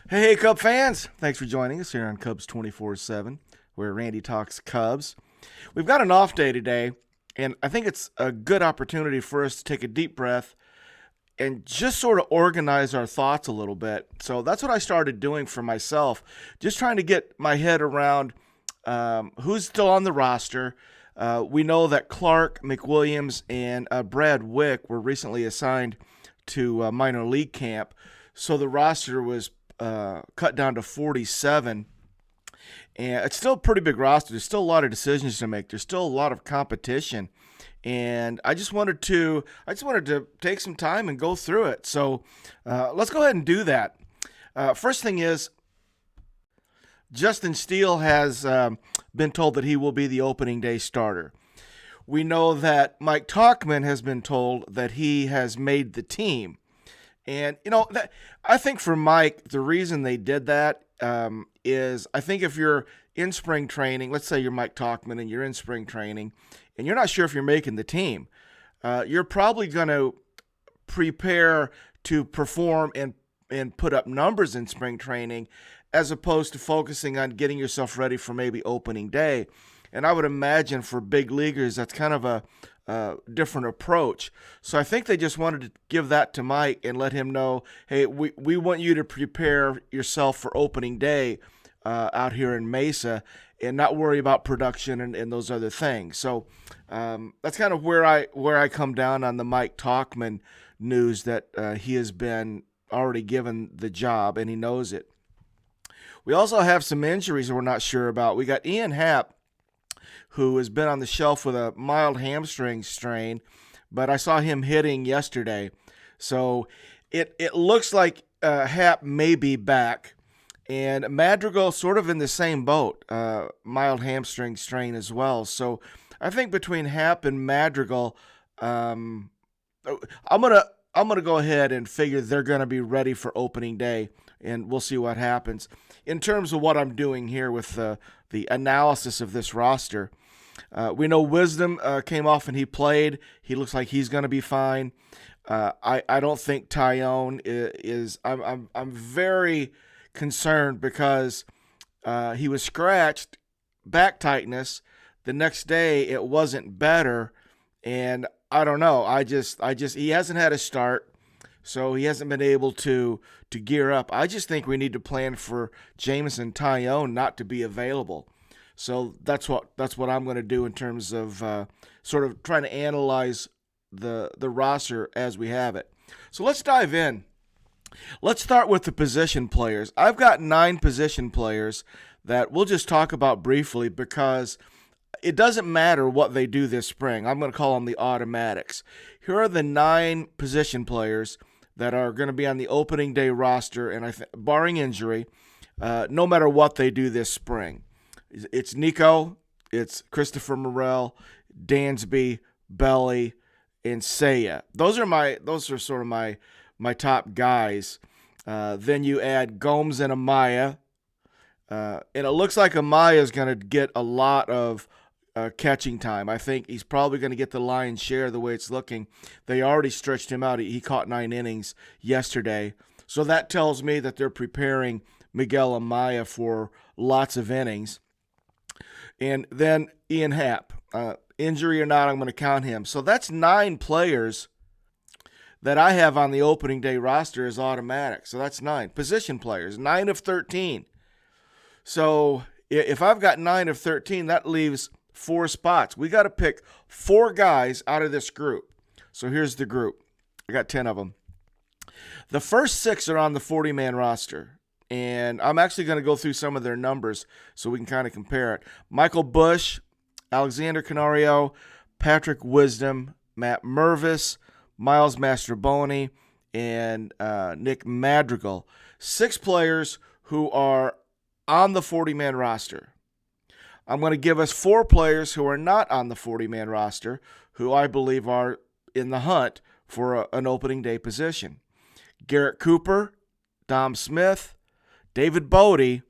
Hey, Cub fans! Thanks for joining us here on Cubs 24/7, where Randy talks Cubs. We've got an off day today, and I think it's a good opportunity for us to take a deep breath and just sort of organize our thoughts a little bit. So that's what I started doing for myself, just trying to get my head around who's still on the roster. We know that Clark, McWilliams, and Brad Wick were recently assigned to minor league camp, so the roster was cut down to 47. And it's still a pretty big roster. There's still a lot of decisions to make. There's still a lot of competition, and I just wanted to take some time and go through it. So let's go ahead and do that. First thing is, Justin Steele has been told that he will be the opening day starter. We know that Mike Tauchman has been told that he has made the team. And, I think for Mike, the reason they did that is I think if you're in spring training, let's say you're Mike Tauchman and you're in spring training and you're not sure if you're making the team, you're probably going to prepare to perform and put up numbers in spring training as opposed to focusing on getting yourself ready for maybe opening day. And I would imagine for big leaguers, that's kind of a different approach. So I think they just wanted to give that to Mike and let him know, hey, we want you to prepare yourself for opening day out here in Mesa and not worry about production and those other things. So that's kind of where I come down on the Mike Tauchman news that he has been already given the job and he knows it. We also have some injuries that we're not sure about. We got Ian Happ, who has been on the shelf with a mild hamstring strain, but I saw him hitting yesterday. So it looks like Happ may be back. And Madrigal sort of in the same boat, mild hamstring strain as well. So I think between Happ and Madrigal, I'm gonna go ahead and figure they're gonna be ready for opening day, and we'll see what happens. In terms of what I'm doing here with the analysis of this roster, we know Wisdom came off and he played. He looks like he's going to be fine. I don't think Tyone is. I'm very concerned because he was scratched, back tightness. The next day it wasn't better, and I don't know. I just he hasn't had a start, so he hasn't been able to gear up. I just think we need to plan for Jameson Tyone not to be available. So that's what I'm going to do in terms of sort of trying to analyze the roster as we have it. So let's dive in. Let's start with the position players. I've got 9 position players that we'll just talk about briefly because it doesn't matter what they do this spring. I'm going to call them the automatics. Here are the 9 position players that are going to be on the opening day roster, and barring injury, no matter what they do this spring. It's Nico, it's Christopher Morel, Dansby, Belly, and Seiya. Those are sort of my top guys. Then you add Gomes and Amaya, and it looks like Amaya is going to get a lot of catching time. I think he's probably going to get the lion's share the way it's looking. They already stretched him out. He caught 9 innings yesterday. So that tells me that they're preparing Miguel Amaya for lots of innings. And then Ian Happ. Injury or not, I'm going to count him. So that's 9 players that I have on the opening day roster as automatic. So that's 9. Position players, 9 of 13. So if I've got 9 of 13, that leaves 4 spots. We got to pick 4 guys out of this group. So here's the group. I got 10 of them. The first 6 are on the 40-man roster. And I'm actually going to go through some of their numbers so we can kind of compare it. Michael Bush, Alexander Canario, Patrick Wisdom, Matt Mervis, Miles Mastroboni, and Nick Madrigal. 6 players who are on the 40-man roster. I'm going to give us 4 players who are not on the 40-man roster who I believe are in the hunt for an opening day position. Garrett Cooper, Dom Smith, David Bodie,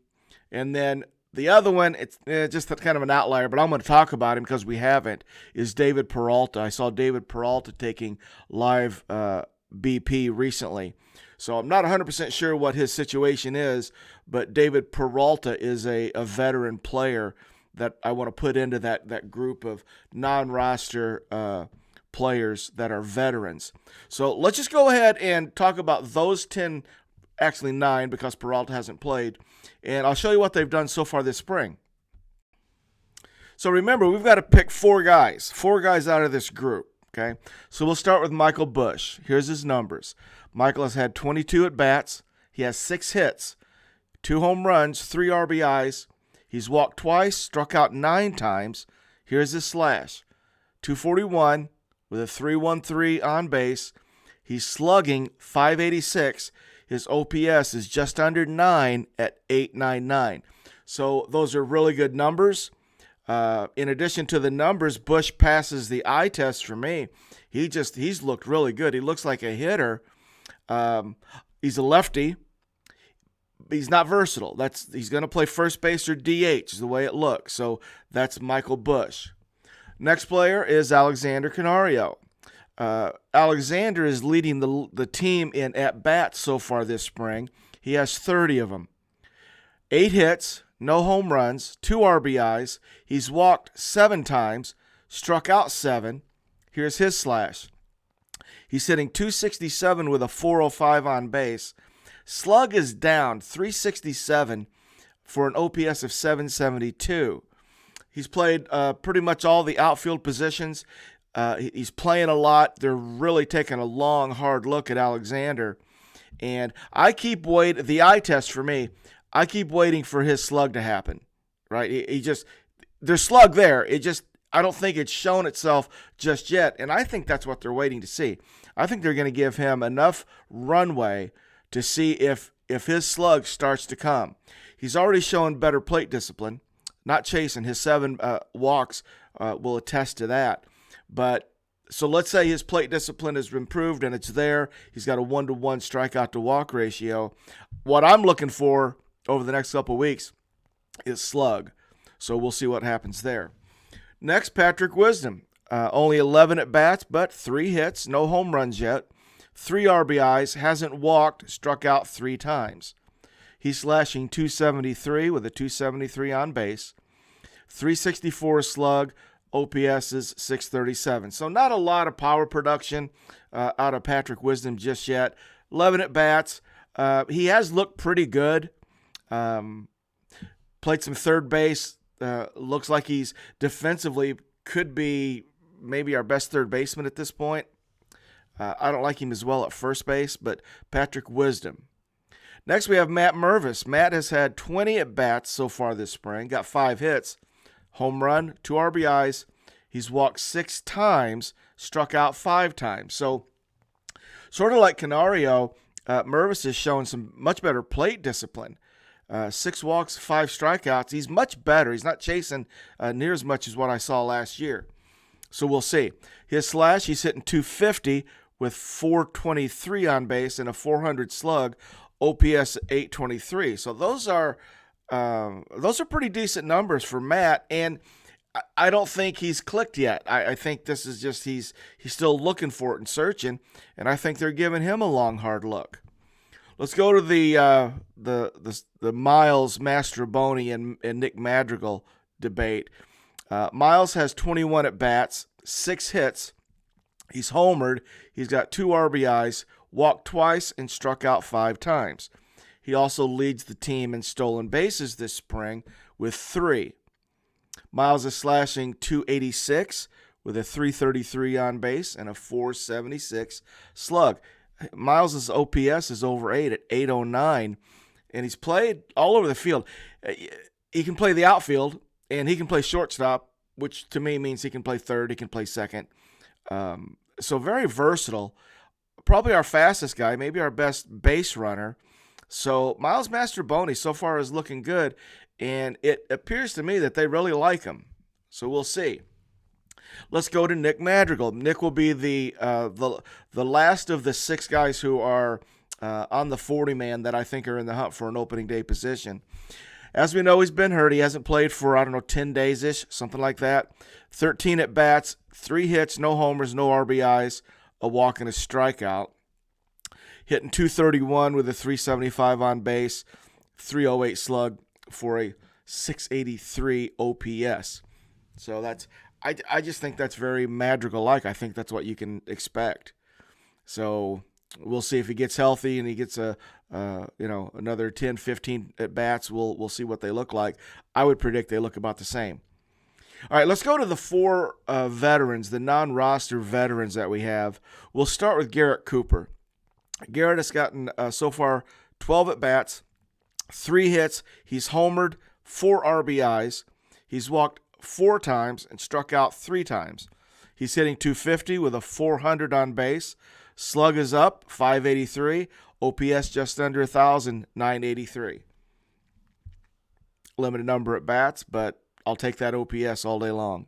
and then the other one, it's just kind of an outlier, but I'm going to talk about him because we haven't, is David Peralta. I saw David Peralta taking live BP recently. So I'm not 100% sure what his situation is, but David Peralta is a veteran player that I want to put into that group of non-roster players that are veterans. So let's just go ahead and talk about those 10, actually 9 because Peralta hasn't played, and I'll show you what they've done so far this spring. So remember, we've got to pick 4 guys out of this group, okay? So we'll start with Michael Busch. Here's his numbers. Michael has had 22 at-bats. He has 6 hits, 2 home runs, 3 RBIs. He's walked twice, struck out 9 times. Here's his slash. 241 with a 3.13 on base. He's slugging .586. His OPS is just under 9 at .899. So those are really good numbers. In addition to the numbers, Busch passes the eye test for me. He's looked really good. He looks like a hitter. He's a lefty. He's not versatile. He's going to play first base or DH is the way it looks. So that's Michael Busch. Next player is Alexander Canario. Alexander is leading the team in at-bats so far this spring. He has 30 of them. 8 hits, no home runs, 2 RBIs. He's walked 7 times, struck out 7. Here's his slash. He's hitting .267 with a 405 on base. Slug is down 367 for an OPS of 772. He's played pretty much all the outfield positions. He's playing a lot. They're really taking a long, hard look at Alexander. And I keep waiting. The eye test for me, I keep waiting for his slug to happen. Right? There's slug there. I don't think it's shown itself just yet. And I think that's what they're waiting to see. I think they're going to give him enough runway to see if his slug starts to come. He's already shown better plate discipline, not chasing. His 7 walks will attest to that. But so let's say his plate discipline has improved and it's there. He's got a 1-to-1 strikeout to walk ratio. What I'm looking for over the next couple of weeks is slug. So we'll see what happens there. Next, Patrick Wisdom. Only 11 at-bats, but 3 hits, no home runs yet. 3 RBIs, hasn't walked, struck out 3 times. He's slashing .273 with a .273 on base. 364 slug, OPS is 637. So not a lot of power production out of Patrick Wisdom just yet. 11 at-bats. He has looked pretty good. Played some third base. Looks like he's defensively could be maybe our best third baseman at this point. I don't like him as well at first base, but Patrick Wisdom. Next, we have Matt Mervis. Matt has had 20 at-bats so far this spring, got 5 hits, home run, 2 RBIs. He's walked 6 times, struck out 5 times. So, sort of like Canario, Mervis has shown some much better plate discipline. 6 walks, 5 strikeouts. He's much better. He's not chasing near as much as what I saw last year. So we'll see. His slash, he's hitting .250 with 423 on base and a 400 slug, OPS 823. So those are pretty decent numbers for Matt, and I don't think he's clicked yet. I think this is just he's still looking for it and searching, and I think they're giving him a long, hard look. Let's go to the Miles Mastrobuoni and Nick Madrigal debate. Miles has 21 at-bats, 6 hits. He's homered. He's got 2 RBIs, walked twice, and struck out 5 times. He also leads the team in stolen bases this spring with 3. Miles is slashing .286 with a 333 on base and a 476 slug. Miles' OPS is over 8 at 809, and he's played all over the field. He can play the outfield, and he can play shortstop, which to me means he can play third, he can play second. So very versatile. Probably our fastest guy, maybe our best base runner. So Miles Mastrobuoni so far is looking good, and it appears to me that they really like him. So we'll see. Let's go to Nick Madrigal. Nick will be the last of the 6 guys who are on the 40-man that I think are in the hunt for an opening day position. As we know, he's been hurt. He hasn't played for, 10 days-ish, something like that. 13 at-bats, 3 hits, no homers, no RBIs, a walk and a strikeout. hitting 231 with a 375 on base, 308 slug for a 683 OPS. So I just think that's very Madrigal-like. I think that's what you can expect. So we'll see if he gets healthy and he gets another 10, 15 at bats. We'll see what they look like. I would predict they look about the same. All right, let's go to the 4 veterans, the non-roster veterans that we have. We'll start with Garrett Cooper. Garrett has gotten so far 12 at bats, 3 hits. He's homered, 4 RBIs. He's walked 4 times and struck out 3 times. He's hitting 250 with a 400 on base. Slug is up, 583. OPS just under 1,000, 983. Limited number at bats, but I'll take that OPS all day long.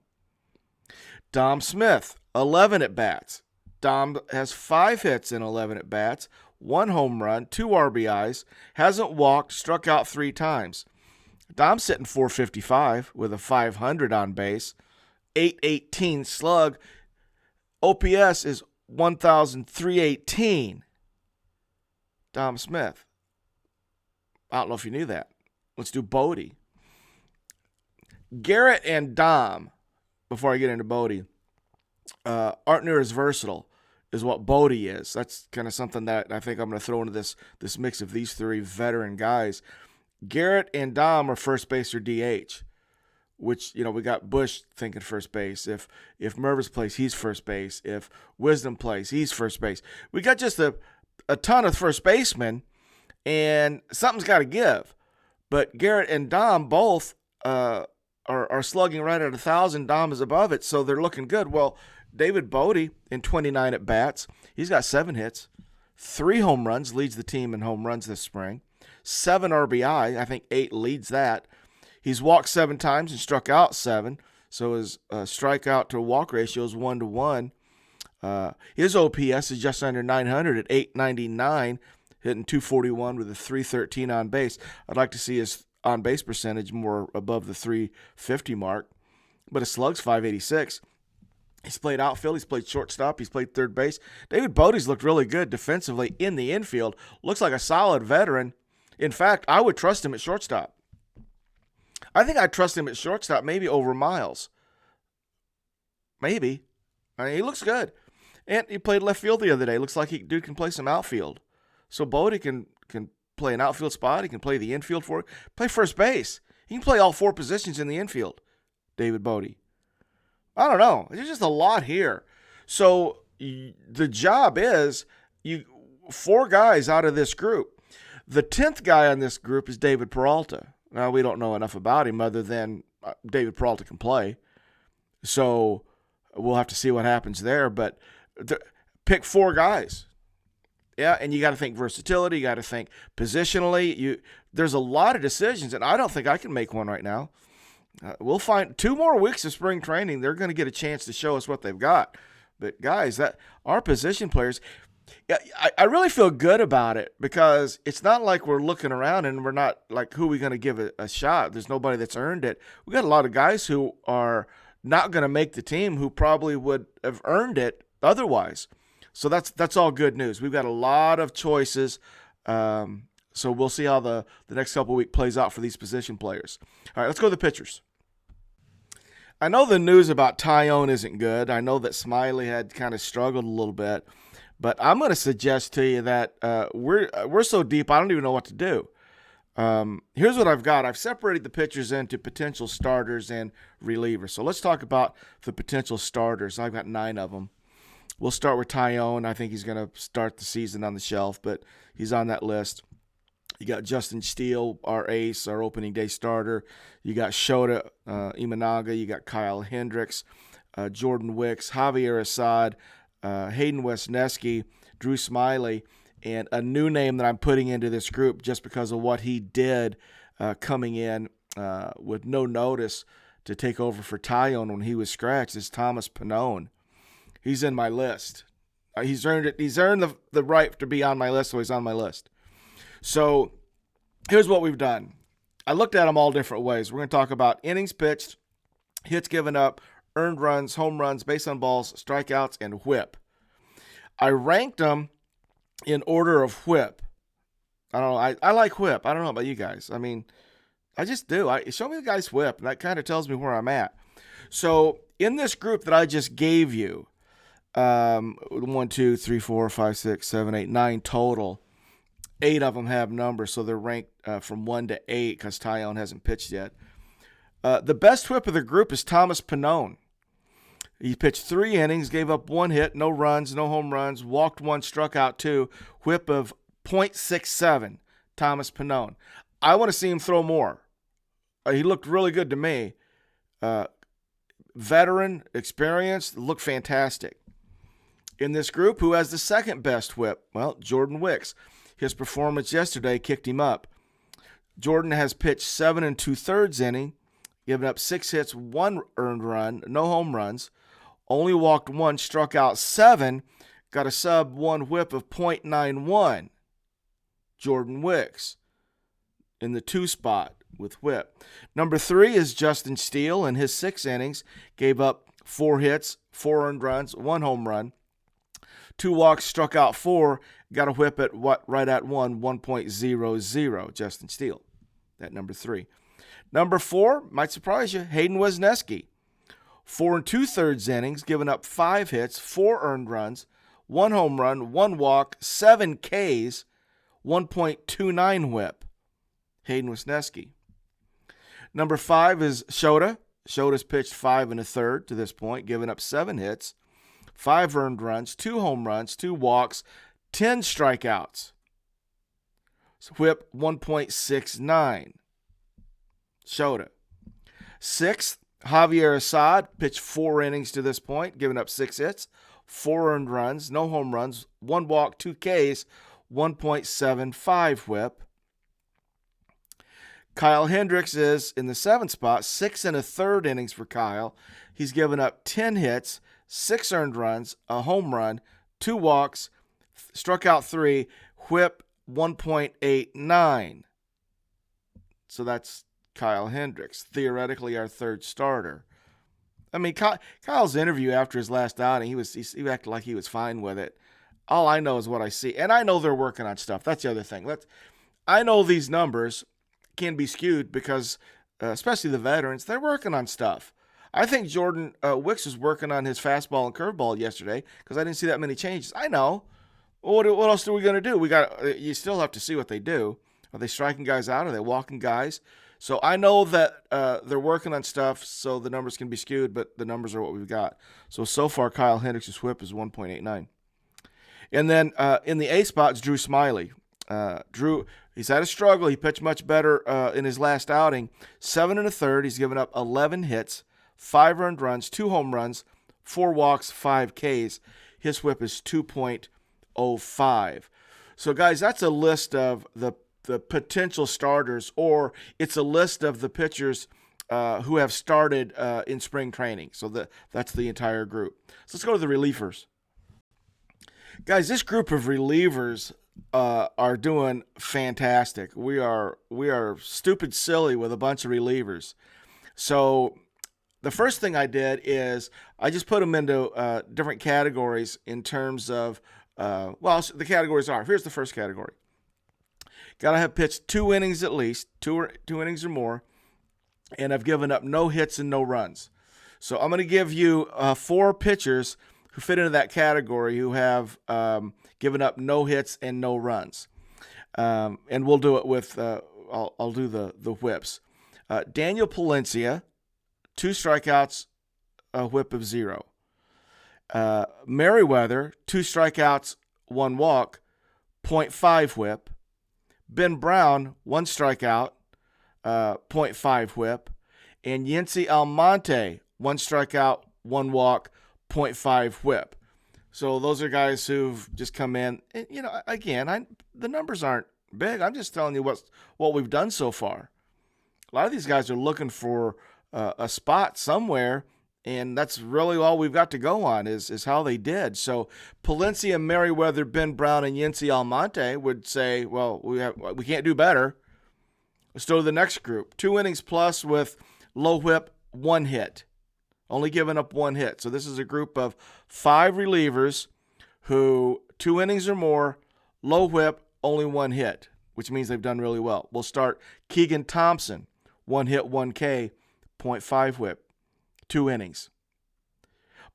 Dom Smith, 11 at bats. Dom has 5 hits in 11 at bats, 1 home run, 2 RBIs, hasn't walked, struck out 3 times. Dom's sitting 455 with a 500 on base, 818 slug. OPS is 1,318. Dom Smith. I don't know if you knew that. Let's do Bodie. Garrett and Dom, before I get into Bodie, aren't near as versatile as what Bodie is. That's kind of something that I think I'm going to throw into this mix of these 3 veteran guys. Garrett and Dom are first base or DH, which, we got Bush thinking first base. If Mervis plays, he's first base. If Wisdom plays, he's first base. We got just a ton of first basemen, and something's got to give. But Garrett and Dom both are slugging right at 1,000. Dom is above it, so they're looking good. Well, David Bodie in 29 at bats, he's got 7 hits, 3 home runs, leads the team in home runs this spring, 7 RBI, I think 8 leads that. He's walked 7 times and struck out 7, so his strikeout to walk ratio is 1-to-1. His OPS is just under 900 at 899, hitting 241 with a 313 on base. I'd like to see his on-base percentage more above the 350 mark, but his slug's 586. He's played outfield, he's played shortstop, he's played third base. David Bodie's looked really good defensively in the infield. Looks like a solid veteran. In fact, I would trust him at shortstop. I think I'd trust him at shortstop maybe over Miles. Maybe. I mean, he looks good. And he played left field the other day. Looks like dude can play some outfield. So Bodie can play an outfield spot. He can play the infield for it. Play first base. He can play all 4 positions in the infield, David Bodie. I don't know. There's just a lot here. So the job is 4 guys out of this group. The 10th guy on this group is David Peralta. Now, we don't know enough about him other than David Peralta can play. So we'll have to see what happens there. But pick 4 guys. Yeah, and you got to think versatility. You got to think positionally. There's a lot of decisions, and I don't think I can make one right now. We'll find 2 more weeks of spring training. They're going to get a chance to show us what they've got. But, guys, our position players, I really feel good about it because it's not like we're looking around and we're not like, who are we going to give a shot? There's nobody that's earned it. We got a lot of guys who are not going to make the team who probably would have earned it otherwise. So that's all good news. We've got a lot of choices. So we'll see how the next couple of weeks plays out for these position players. All right, let's go to the pitchers. I know the news about Taillon isn't good. I know that Smiley had kind of struggled a little bit. But I'm going to suggest to you that we're so deep, I don't even know what to do. Here's what I've got. I've separated the pitchers into potential starters and relievers. So let's talk about the potential starters. I've got 9 of them. We'll start with Taillon. I think he's going to start the season on the shelf, but he's on that list. You got Justin Steele, our ace, our opening day starter. You got Shota Imanaga. You got Kyle Hendricks, Jordan Wicks, Javier Assad, Hayden Wesneski, Drew Smiley, and a new name that I'm putting into this group just because of what he did coming in with no notice to take over for Taillon when he was scratched is Thomas Pannone. He's in my list. He's earned it. He's earned the right to be on my list, so he's on my list. So here's what we've done. I looked at them all different ways. We're going to talk about innings pitched, hits given up, earned runs, home runs, base on balls, strikeouts, and whip. I ranked them in order of whip. I don't know. I like whip. I don't know about you guys. I mean, I just do. Show me the guy's whip, and that kind of tells me where I'm at. So in this group that I just gave you, 1, 2, 3, 4, 5, 6, 7, 8, 9 total. 8 of them have numbers, so they're ranked from 1 to 8 because Taillon hasn't pitched yet. The best whip of the group is Thomas Pannone. He pitched 3 innings, gave up 1 hit, no runs, no home runs, walked 1, struck out 2, whip of .67, Thomas Pannone. I want to see him throw more. He looked really good to me. Veteran, experienced, looked fantastic. In this group, who has the second best whip? Well, Jordan Wicks. His performance yesterday kicked him up. Jordan has pitched 7 2/3 inning, given up 6 hits, 1 earned run, no home runs, only walked 1, struck out 7, got a sub 1 whip of .91. Jordan Wicks in the 2 spot with whip. Number 3 is Justin Steele. In his 6 innings, gave up 4 hits, 4 earned runs, 1 home run, 2 walks, struck out 4, got a whip at right at 1.00. Justin Steele, that number 3. Number 4 might surprise you, Hayden Wesneski. 4 2/3 innings, giving up 5 hits, 4 earned runs, 1 home run, 1 walk, 7 Ks, 1.29 whip. Hayden Wesneski. Number 5 is Shota. Shota's pitched 5 1/3 to this point, giving up 7 hits, 5 earned runs, 2 home runs, 2 walks, 10 strikeouts. Whip 1.69. Shota. 6th, Javier Assad pitched 4 innings to this point, giving up 6 hits, 4 earned runs, no home runs, 1 walk, 2 Ks, 1.75 whip. Kyle Hendricks is in the 7th spot, 6 1/3 innings for Kyle. He's given up 10 hits, 6 earned runs, a home run, 2 walks, struck out 3, whip 1.89. So that's Kyle Hendricks, theoretically our 3rd starter. I mean, Kyle's interview after his last outing, he acted like he was fine with it. All I know is what I see, and I know they're working on stuff. That's the other thing. I know these numbers can be skewed because, especially the veterans, they're working on stuff. I think Jordan Wicks was working on his fastball and curveball yesterday because I didn't see that many changes. I know. What else are we going to do? You still have to see what they do. Are they striking guys out? Are they walking guys? So I know that they're working on stuff so the numbers can be skewed, but the numbers are what we've got. So far, Kyle Hendricks' whip is 1.89. And then in the A spot is Drew Smyly. Drew, he's had a struggle. He pitched much better in his last outing. 7 1/3. He's given up 11 hits, 5 earned runs, 2 home runs, 4 walks, 5 Ks. His whip is 2.05. So, guys, that's a list of the potential starters, or it's a list of the pitchers who have started in spring training. So that's the entire group. So let's go to the relievers. Guys, this group of relievers are doing fantastic. We are stupid silly with a bunch of relievers. So the first thing I did is I just put them into different categories in terms of, the categories are, here's the first category. Got to have pitched 2 innings at least, two innings or more, and I've given up no hits and no runs. So I'm going to give you 4 pitchers who fit into that category who have given up no hits and no runs. And we'll do it with, I'll do the whips. Daniel Palencia, 2 strikeouts, a whip of 0. Merriweather, 2 strikeouts, 1 walk, 0.5 whip. Ben Brown, 1 strikeout, 0.5 whip. And Yency Almonte, 1 strikeout, 1 walk, 0.5 whip. So those are guys who've just come in. And, again, the numbers aren't big. I'm just telling you what we've done so far. A lot of these guys are looking for a spot somewhere, and that's really all we've got to go on is how they did. So Palencia, Merriweather, Ben Brown, and Yency Almonte would say, well, we can't do better. Let's go to the next group. 2 innings plus with low whip, 1 hit. Only giving up 1 hit. So this is a group of 5 relievers who 2 innings or more, Low whip, only 1 hit, which means they've done really well. We'll start Keegan Thompson, 1 hit, 1 K, 0.5 whip, 2 innings.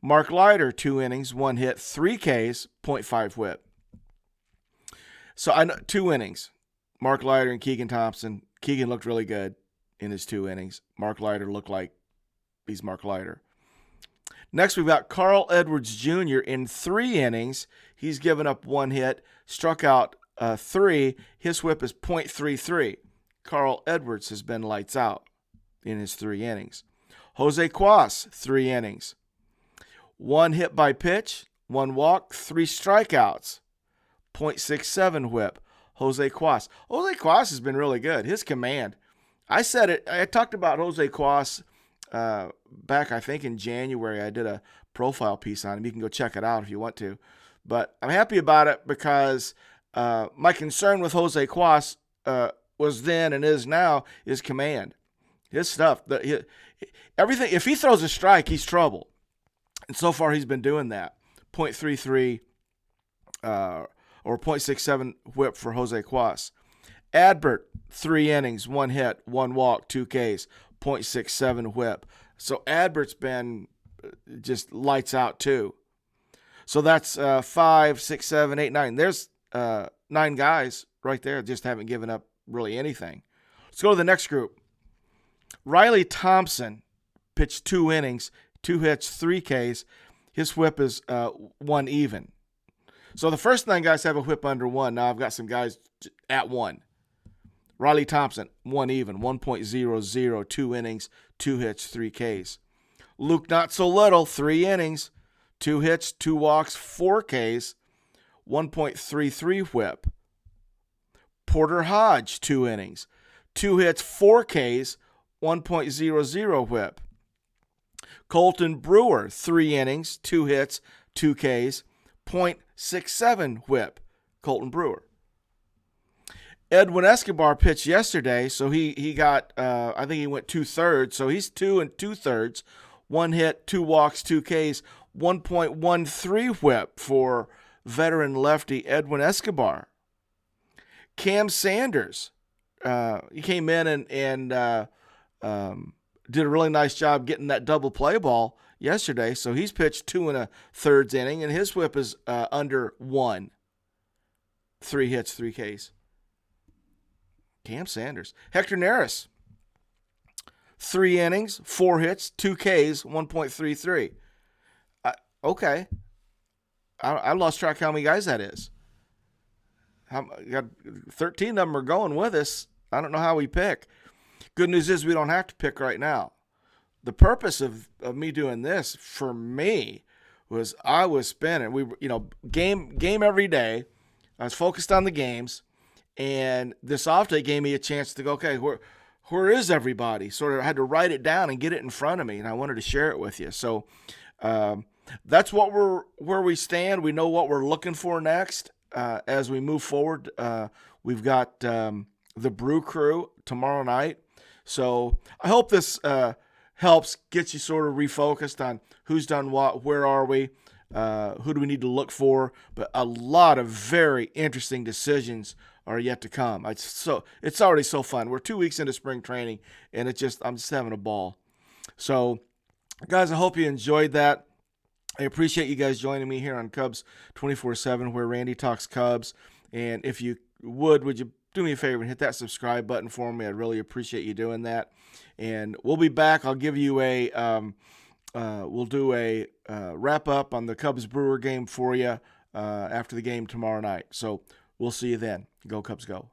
Mark Leiter, 2 innings, 1 hit, 3 Ks, 0.5 whip. So I know 2 innings. Mark Leiter and Keegan Thompson. Keegan looked really good in his 2 innings. Mark Leiter looked like he's Mark Leiter. Next, we've got Carl Edwards Jr. in 3 innings. He's given up 1 hit, struck out 3. His whip is .33. Carl Edwards has been lights out in his 3 innings. Jose Cuas, 3 innings. 1 hit by pitch, 1 walk, 3 strikeouts, .67 whip. Jose Cuas. Jose Cuas has been really good. His command. I talked about Jose Cuas back, I think, in January. I did a profile piece on him. You can go check it out if you want to. But I'm happy about it because my concern with Jose Cuas was then and is now is command. His stuff. Everything. If he throws a strike, he's trouble. And so far, he's been doing that. .33 or .67 whip for Jose Cuas. Adbert, 3 innings, 1 hit, 1 walk, 2 Ks, .67 whip. So Adbert's been just lights out too. So that's 5, 6, 7, 8, 9. There's 9 guys right there just haven't given up really anything. Let's go to the next group. Riley Thompson pitched 2 innings, 2 hits, 3 Ks. His whip is 1 even. So the first 9 guys have a whip under 1. Now I've got some guys at 1. Riley Thompson, 1 even, 1.00, 2 innings, 2 hits, 3 Ks. Luke Not So Little, 3 innings, 2 hits, 2 walks, 4 Ks, 1.33 whip. Porter Hodge, 2 innings, 2 hits, 4 Ks, 1.00 whip. Colton Brewer, 3 innings, 2 hits, 2 Ks, .67 whip. Colton Brewer. Edwin Escobar pitched yesterday, so he got, I think he went 2/3, so he's 2 2/3, 1 hit, 2 walks, 2 Ks, 1.13 whip for veteran lefty Edwin Escobar. Cam Sanders, he came in and did a really nice job getting that double play ball yesterday, so he's pitched 2 1/3 inning, and his whip is under 1. 3 hits, 3 Ks. Cam Sanders. Hector Neris, 3 innings, 4 hits, 2 Ks, 1.33. Okay. I lost track how many guys that is. Got 13 of them are going with us. I don't know how we pick. Good news is we don't have to pick right now. The purpose of me doing this for me was I was spinning. We were, game every day. I was focused on the games. And this off day gave me a chance to go, okay, where is everybody? Sort of I had to write it down and get it in front of me, and I wanted to share it with you. So that's where we stand. We know what we're looking for next as we move forward. We've got the Brew Crew tomorrow night. So I hope this helps get you sort of refocused on who's done what, where are we, who do we need to look for. But a lot of very interesting decisions are yet to come. It's already so fun. We're 2 weeks into spring training, and I'm just having a ball. So, guys, I hope you enjoyed that. I appreciate you guys joining me here on Cubs 24/7, where Randy talks Cubs. And if you would you do me a favor and hit that subscribe button for me? I'd really appreciate you doing that. And we'll be back. I'll give you we'll do a wrap up on the Cubs Brewer game for you after the game tomorrow night. So we'll see you then. Go Cubs, go.